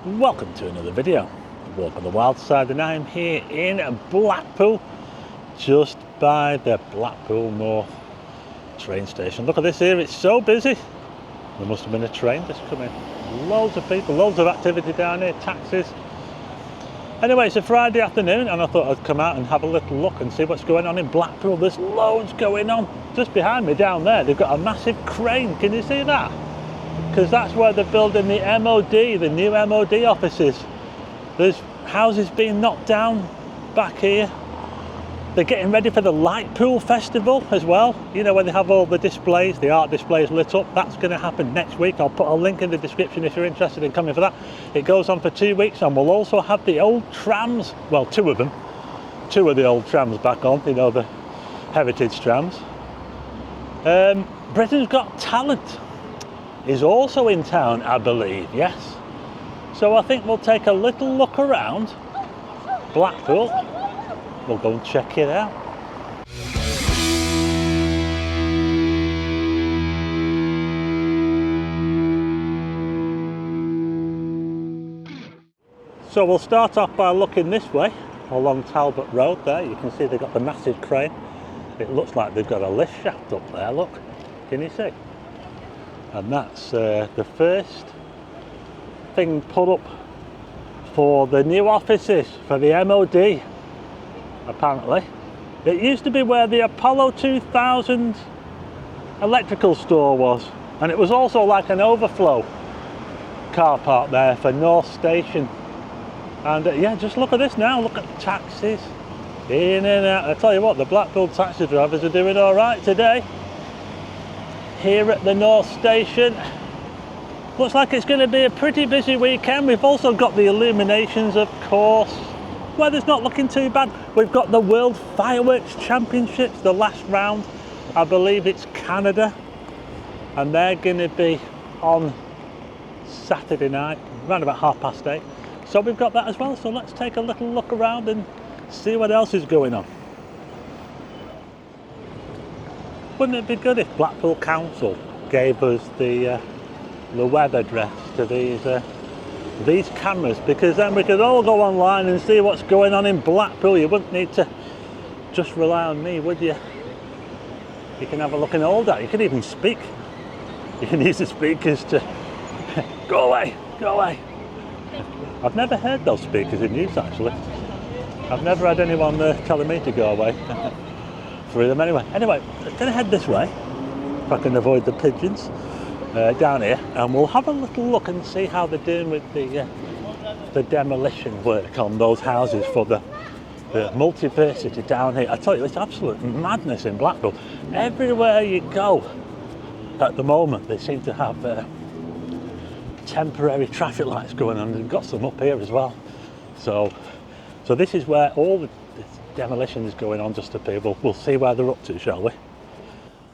Welcome to another video. Walk on the wild side, and I'm here in Blackpool, just by the Blackpool North train station. Look at this here, it's so busy. There must have been a train just come in. Loads of people, loads of activity down here, taxis. Anyway, it's a Friday afternoon and I thought I'd come out and have a little look and see what's going on in Blackpool. There's loads going on. Just behind me down there, they've got a massive crane. Can you see that? Because that's where they're building the MOD, the new MOD offices. There's houses being knocked down back here. They're getting ready for the Blackpool Festival as well. You know, where they have all the displays, the art displays lit up. That's going to happen next week. I'll put a link in the description if you're interested in coming for that. It goes on for 2 weeks, and we'll also have the old trams. Well, two of them. Two of the old trams back on, you know, the heritage trams. Britain's Got Talent is also in town, I believe, yes. So I think we'll take a little look around Blackpool. We'll go and check it out. So we'll start off by looking this way, along Talbot Road there. You can see they've got the massive crane. It looks like they've got a lift shaft up there, look. Can you see? And that's the first thing put up for the new offices for the MOD, apparently. It used to be where the Apollo 2000 electrical store was, and it was also like an overflow car park there for North Station. And yeah, just look at this now, look at the taxis in and out. I tell you what, the Blackpool taxi drivers are doing all right today here at the North Station. Looks like it's going to be a pretty busy weekend. We've also got the illuminations, of course. Weather's not looking too bad. We've got the World Fireworks Championships, the last round. I believe it's Canada, and they're going to be on Saturday night, around about 8:30. So we've got that as well. So let's take a little look around and see what else is going on. Wouldn't it be good if Blackpool Council gave us the web address to these cameras, because then we could all go online and see what's going on in Blackpool. You wouldn't need to just rely on me, would you? You can have a look in all that. You can even speak. You can use the speakers to go away, go away. I've never heard those speakers in use, actually. I've never had anyone telling me to go away through them anyway. Anyway, I'm going to head this way if I can avoid the pigeons. Down here, and we'll have a little look and see how they're doing with the demolition work on those houses for the multiversity down here. I tell you, it's absolute madness in Blackpool. Everywhere you go at the moment, they seem to have temporary traffic lights going on. They've got some up here as well. So this is where all the demolition is going on just up here. We'll see where they're up to, shall we?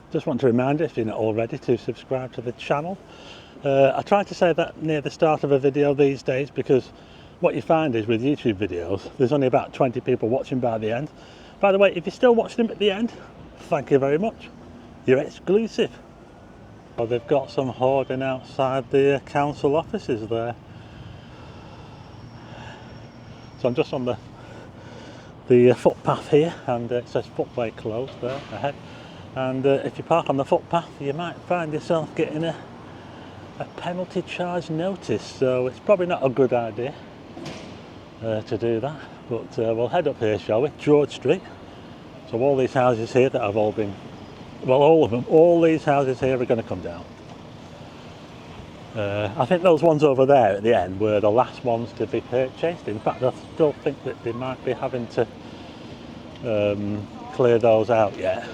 Just want to remind you, if you're not already, to subscribe to the channel. I try to say that near the start of a video these days, because what you find is with YouTube videos, there's only about 20 people watching by the end. By the way, if you're still watching them at the end, thank you very much. You're exclusive. Well, they've got some hoarding outside the council offices there. So I'm just on the footpath here, and it says footway closed there ahead. And if you park on the footpath, you might find yourself getting a penalty charge notice. So it's probably not a good idea to do that. But we'll head up here, shall we? George Street. So all these houses here that have all been, well, all of them, all these houses here are going to come down. I think those ones over there at the end were the last ones to be purchased. In fact, I still think that they might be having to clear those out yet.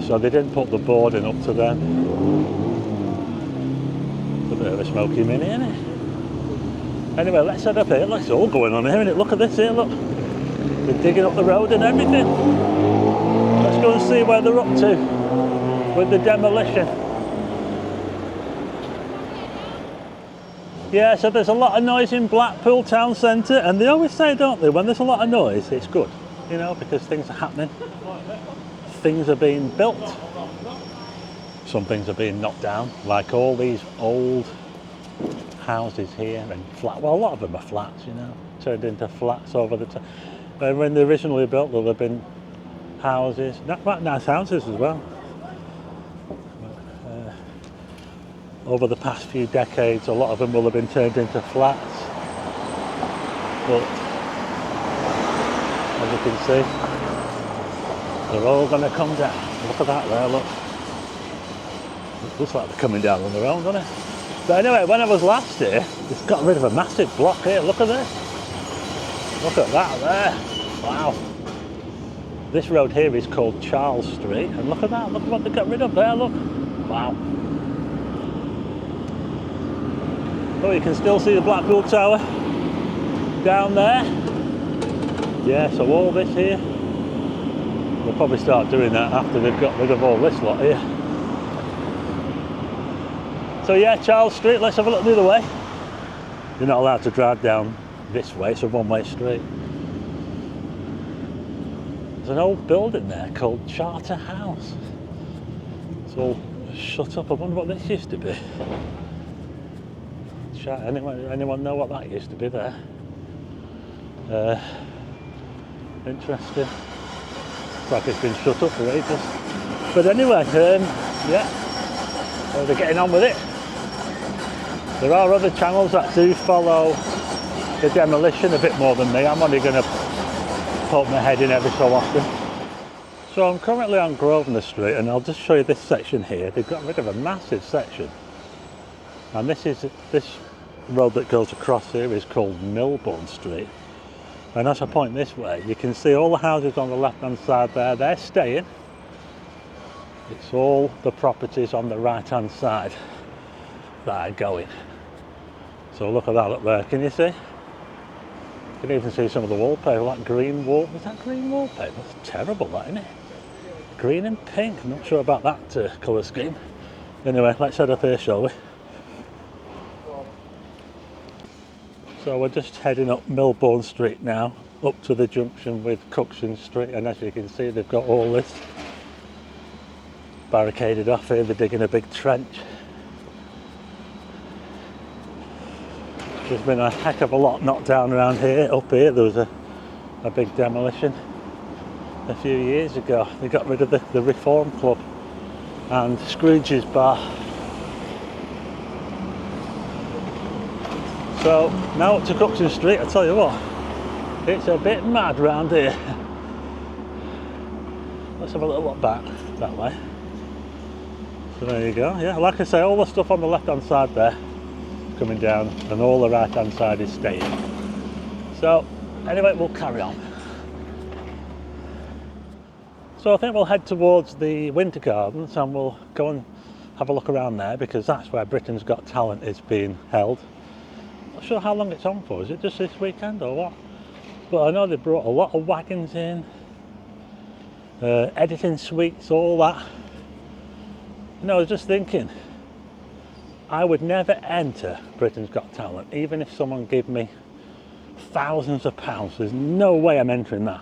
So they didn't put the boarding up to them. It's a bit of a smoky mini, isn't it? Anyway, let's head up here. Look, it's all going on here, isn't it? Look at this here, look. They're digging up the road and everything. Let's go and see where they're up to with the demolition. Yeah, so there's a lot of noise in Blackpool town centre, and they always say, don't they, when there's a lot of noise, it's good, you know, because things are happening. Things are being built. Some things are being knocked down, like all these old houses here and flat. Well, a lot of them are flats, you know, turned into flats over the time. But when they originally built, there'll have been houses, quite nice houses as well. Over the past few decades, a lot of them will have been turned into flats. But as you can see, they're all going to come down. Look at that there, look. It looks like they're coming down on their own, doesn't it? But anyway, when I was last here, it's got rid of a massive block here. Look at this. Look at that there. Wow. This road here is called Charles Street. And look at that. Look at what they got rid of there, look. Wow. Oh, you can still see the Blackpool Tower down there. Yeah, so all this here, they'll probably start doing that after they've got rid of all this lot here. So yeah, Charles Street, let's have a look the other way. You're not allowed to drive down this way, it's a one-way street. There's an old building there called Charter House. It's all shut up. I wonder what this used to be. Anyone know what that used to be there? Interesting. Looks like it's been shut up for ages. But anyway, yeah, they're getting on with it. There are other channels that do follow the demolition a bit more than me. I'm only going to poke my head in every so often. So I'm currently on Grosvenor Street, and I'll just show you this section here. They've got rid of a massive section. And this road that goes across here is called Milbourne Street. And as I point this way, you can see all the houses on the left-hand side there, they're staying. It's all the properties on the right-hand side that are going. So look at that up there, can you see? You can even see some of the wallpaper, like green wall. Is that green wallpaper? That's terrible, that, isn't it? Green and pink. I'm not sure about that colour scheme. Anyway, let's head up here, shall we? So we're just heading up Milbourne Street now, up to the junction with Cookson Street, and as you can see, they've got all this barricaded off here. They're digging a big trench. There's been a heck of a lot knocked down around here. Up here there was a big demolition a few years ago. They got rid of the Reform Club and Scrooge's Bar. So now up to Cookson Street, I tell you what, it's a bit mad round here. Let's have a little look back that way. So there you go. Yeah, like I say, all the stuff on the left hand side there coming down, and all the right hand side is staying. So anyway, we'll carry on. So I think we'll head towards the Winter Gardens and we'll go and have a look around there, because that's where Britain's Got Talent is being held. Not sure how long it's on for. Is it just this weekend or what? But I know they brought a lot of wagons in, editing suites, all that. You know, I was just thinking, I would never enter Britain's Got Talent, even if someone gave me thousands of pounds. There's no way I'm entering that.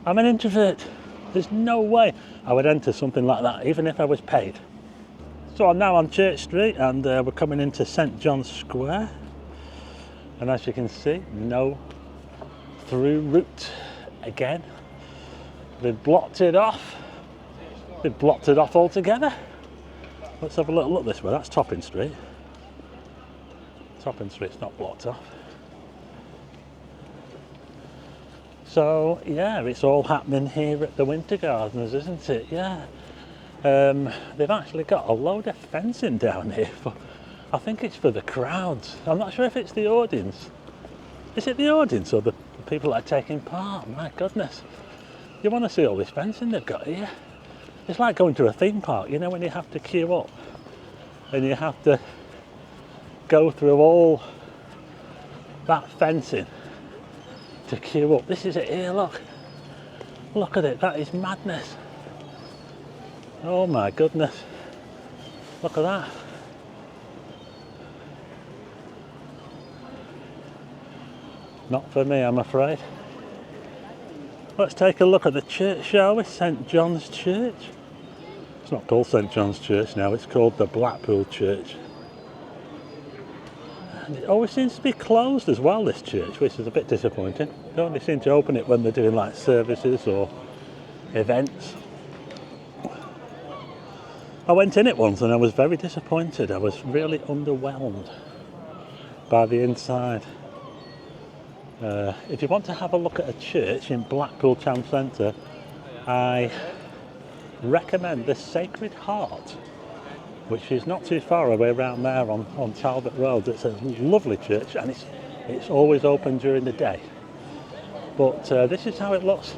I'm an introvert. There's no way I would enter something like that, even if I was paid. So I'm now on Church Street, and we're coming into St John's Square. And as you can see, no through route again. They've blocked it off. They've blocked it off altogether. Let's have a little look this way. That's Topping Street. Topping Street's not blocked off. So yeah, it's all happening here at the Winter Gardens, isn't it? Yeah. They've actually got a load of fencing down here, but I think it's for the crowds. I'm not sure if it's the audience. Is it the audience or the people that are taking part? My goodness. You want to see all this fencing they've got here? It's like going to a theme park, you know, when you have to queue up and you have to go through all that fencing to queue up. This is it here, look. Look at it, that is madness. Oh my goodness. Look at that. Not for me, I'm afraid. Let's take a look at the church, shall we? St John's Church. It's not called St John's Church now, it's called the Blackpool Church. It always seems to be closed as well, this church, which is a bit disappointing. They only seem to open it when they're doing like services or events. I went in it once and I was very disappointed. I was really underwhelmed by the inside. If you want to have a look at a church in Blackpool town centre, I recommend the Sacred Heart, which is not too far away around there on Talbot Road. It's a lovely church and it's always open during the day. But this is how it looks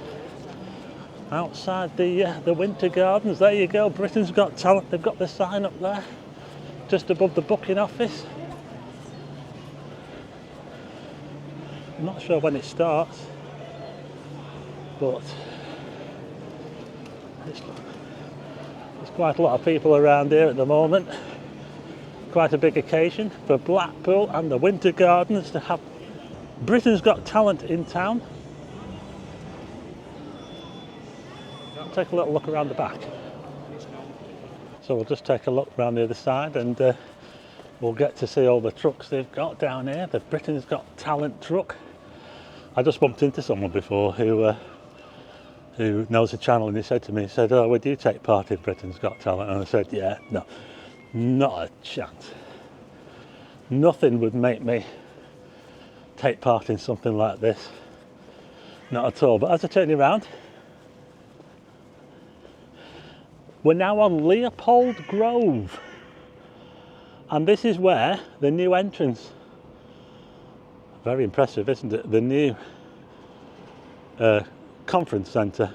outside the Winter Gardens. There you go, Britain's Got Talent. They've got the sign up there, just above the booking office. I'm not sure when it starts, but there's quite a lot of people around here at the moment. Quite a big occasion for Blackpool and the Winter Gardens to have Britain's Got Talent in town. Take a little look around the back. So we'll just take a look around the other side and we'll get to see all the trucks they've got down here. The Britain's Got Talent truck. I just bumped into someone before who knows the channel, and he said to me, he said, "Oh, would you take part in Britain's Got Talent?" And I said, "Yeah, no, not a chance. Nothing would make me take part in something like this. Not at all." But as I turn you around, we're now on Leopold Grove. And this is where the new entrance, very impressive, isn't it? The new conference centre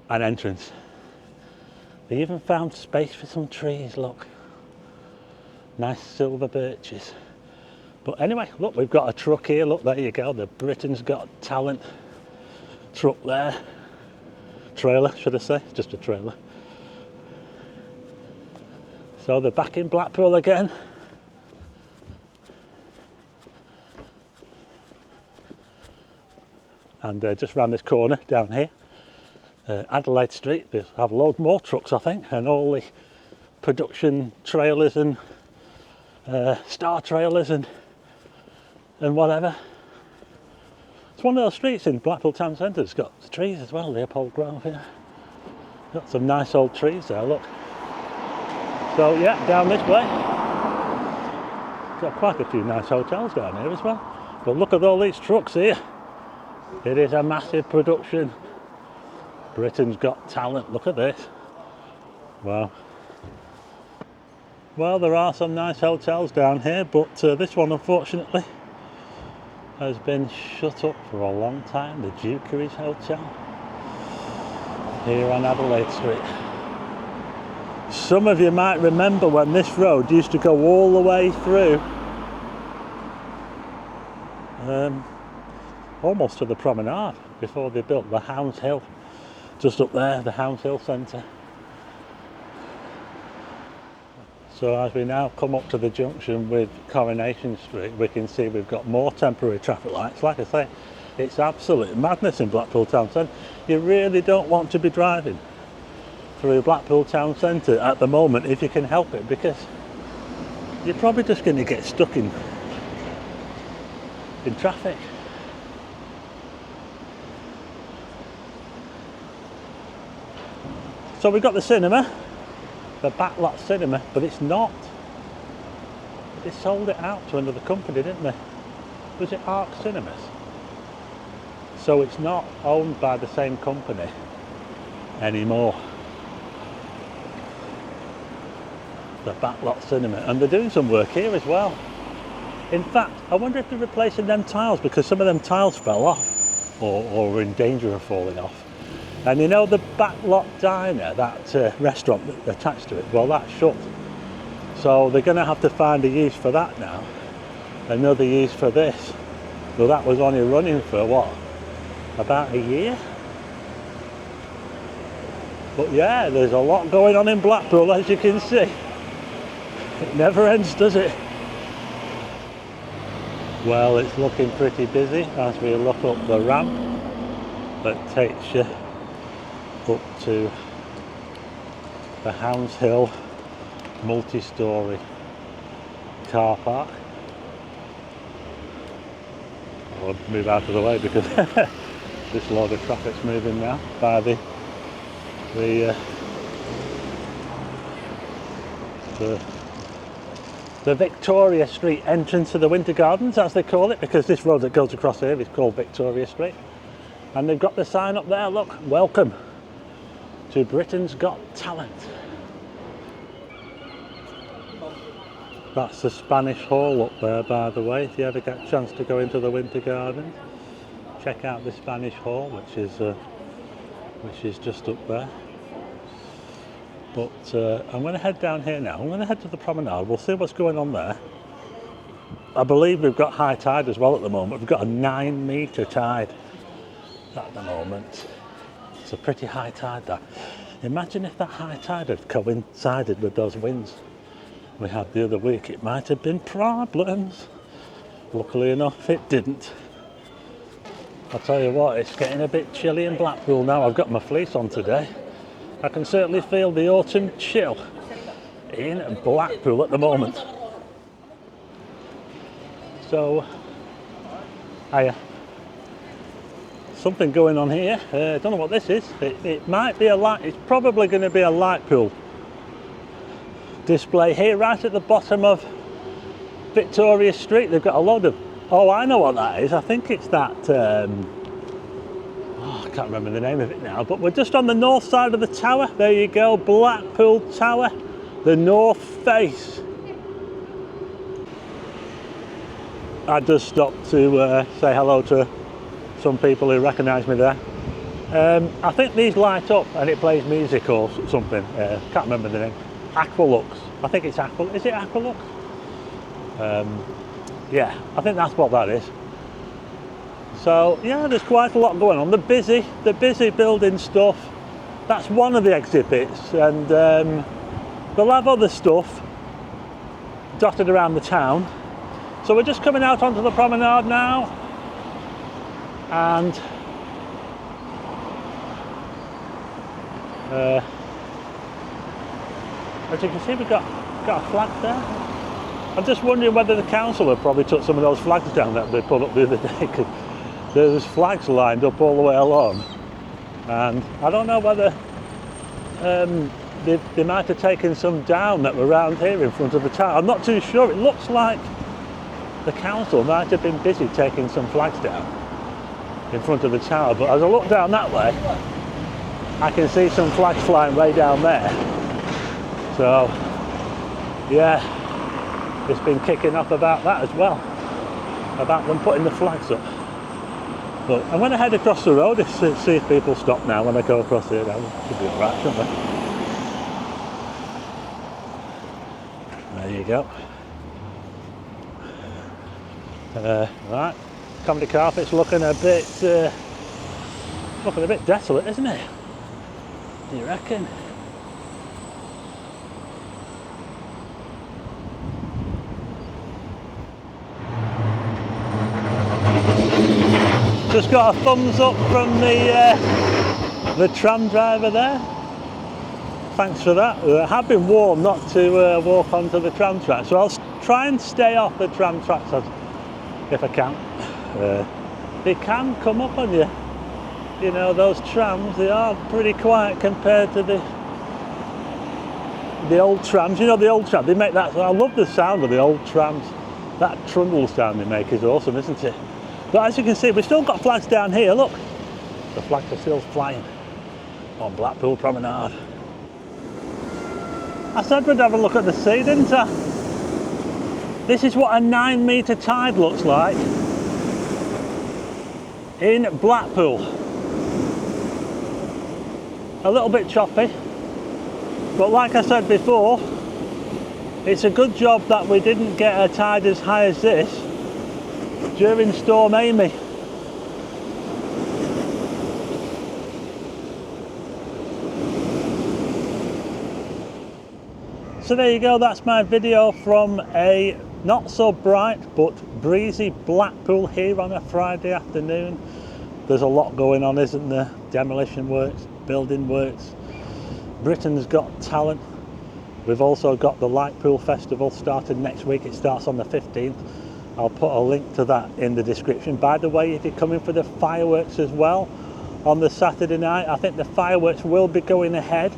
and entrance. They even found space for some trees, look. Nice silver birches. But anyway, look, we've got a truck here. Look, there you go. The Britain's Got Talent truck there. Trailer, should I say? Just a trailer. So they're back in Blackpool again. And just round this corner down here, Adelaide Street, they have loads more trucks, I think, and all the production trailers and star trailers and whatever. It's one of those streets in Blackpool town centre. It's got trees as well, Leopold Grove here. Got some nice old trees there, look. So yeah, down this way. Got quite a few nice hotels down here as well. But look at all these trucks here. It is a massive production. Britain's Got Talent, look at this. Wow. Well, there are some nice hotels down here, but this one unfortunately has been shut up for a long time. The Dukeries Hotel here on Adelaide Street. Some of you might remember when this road used to go all the way through almost to the Promenade before they built the Hounds Hill, just up there, the Hounds Hill Centre. So as we now come up to the junction with Coronation Street, we can see we've got more temporary traffic lights. Like I say, it's absolute madness in Blackpool town centre. You really don't want to be driving through Blackpool town centre at the moment if you can help it, because you're probably just going to get stuck in traffic. So we've got the cinema, the backlot cinema, but it's not. They sold it out to another company, didn't they? Was it Arc Cinemas? So it's not owned by the same company anymore. The backlot cinema, and they're doing some work here as well. In fact, I wonder if they're replacing them tiles, because some of them tiles fell off or were in danger of falling off. And you know the backlot diner, that restaurant attached to it, well, that's shut. So they're going to have to find a use for that now. Another use for this. Well, that was only running for what? About a year? But yeah, there's a lot going on in Blackpool, as you can see. It never ends, does it? Well, it's looking pretty busy as we look up the ramp that takes you up to the Hounds Hill multi-storey car park. I'll move out of the way because this load of traffic's moving now by the Victoria Street entrance to the Winter Gardens, as they call it, because this road that goes across here is called Victoria Street. And they've got the sign up there, look, welcome to Britain's Got Talent. That's the Spanish Hall up there, by the way. If you ever get a chance to go into the Winter Gardens, check out the Spanish Hall, which is just up there. But I'm going to head down here now. I'm going to head to the Promenade. We'll see what's going on there. I believe we've got high tide as well at the moment. We've got a 9-metre tide at the moment. It's a pretty high tide, that. Imagine if that high tide had coincided with those winds we had the other week. It might have been problems. Luckily enough, it didn't. I'll tell you what, it's getting a bit chilly in Blackpool now. I've got my fleece on today. I can certainly feel the autumn chill in Blackpool at the moment. So, something going on here. I don't know what this is. It might be a light. It's probably going to be a light pool display here, right at the bottom of Victoria Street. They've got a load of. Oh, I know what that is. I think it's that. I can't remember the name of it now. But we're just on the north side of the tower. There you go, Blackpool Tower, the north face. I just stopped to say hello to some people who recognise me there. I think these light up and it plays music or something. Can't remember the name. Aqualux. I think it's Aqualux. Is it Aqualux? Yeah, I think that's what that is. So yeah, there's quite a lot going on. They're busy building stuff. That's one of the exhibits, and they'll have other stuff dotted around the town. So we're just coming out onto the Promenade now, and as you can see, we've got a flag there. I'm just wondering whether the council have probably took some of those flags down that they put up the other day, because there's flags lined up all the way along, and I don't know whether they might have taken some down that were around here in front of the tower. I'm not too sure. It looks like the council might have been busy taking some flags down in front of the tower, but as I look down that way, I can see some flags flying way down there. So yeah, it's been kicking off about that as well, about them putting the flags up. But I'm going to head across the road to see if people stop now when I go across here. Now should be alright, shouldn't they? There you go. Right, comedy carpet's looking a bit desolate, isn't it? Do you reckon? Just got a thumbs up from the tram driver there. Thanks for that. I have been warned not to walk onto the tram track, so I'll try and stay off the tram tracks if I can. They can come up on you. You know, those trams, they are pretty quiet compared to the old trams. You know, the old trams, they make that. I love the sound of the old trams. That trundle sound they make is awesome, isn't it? But as you can see, we've still got flags down here. Look, the flags are still flying on Blackpool Promenade. I said we'd have a look at the sea, didn't I? This is what a 9-metre tide looks like in Blackpool. A little bit choppy, but like I said before, it's a good job that we didn't get a tide as high as this during Storm Amy. So there you go, that's my video from a not so bright but breezy Blackpool here on a Friday afternoon. There's a lot going on, isn't there? Demolition works, building works, Britain's Got Talent. We've also got the Blackpool Festival starting next week. It starts on the 15th. I'll put a link to that in the description. By the way, if you're coming for the fireworks as well on the Saturday night, I think the fireworks will be going ahead.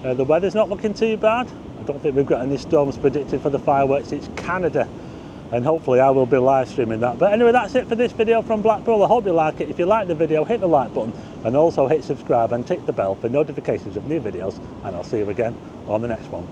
The weather's not looking too bad. I don't think we've got any storms predicted for the fireworks. It's Canada, and hopefully I will be live streaming that. But anyway, that's it for this video from Blackpool. I hope you like it. If you like the video, hit the like button and also hit subscribe and tick the bell for notifications of new videos, and I'll see you again on the next one.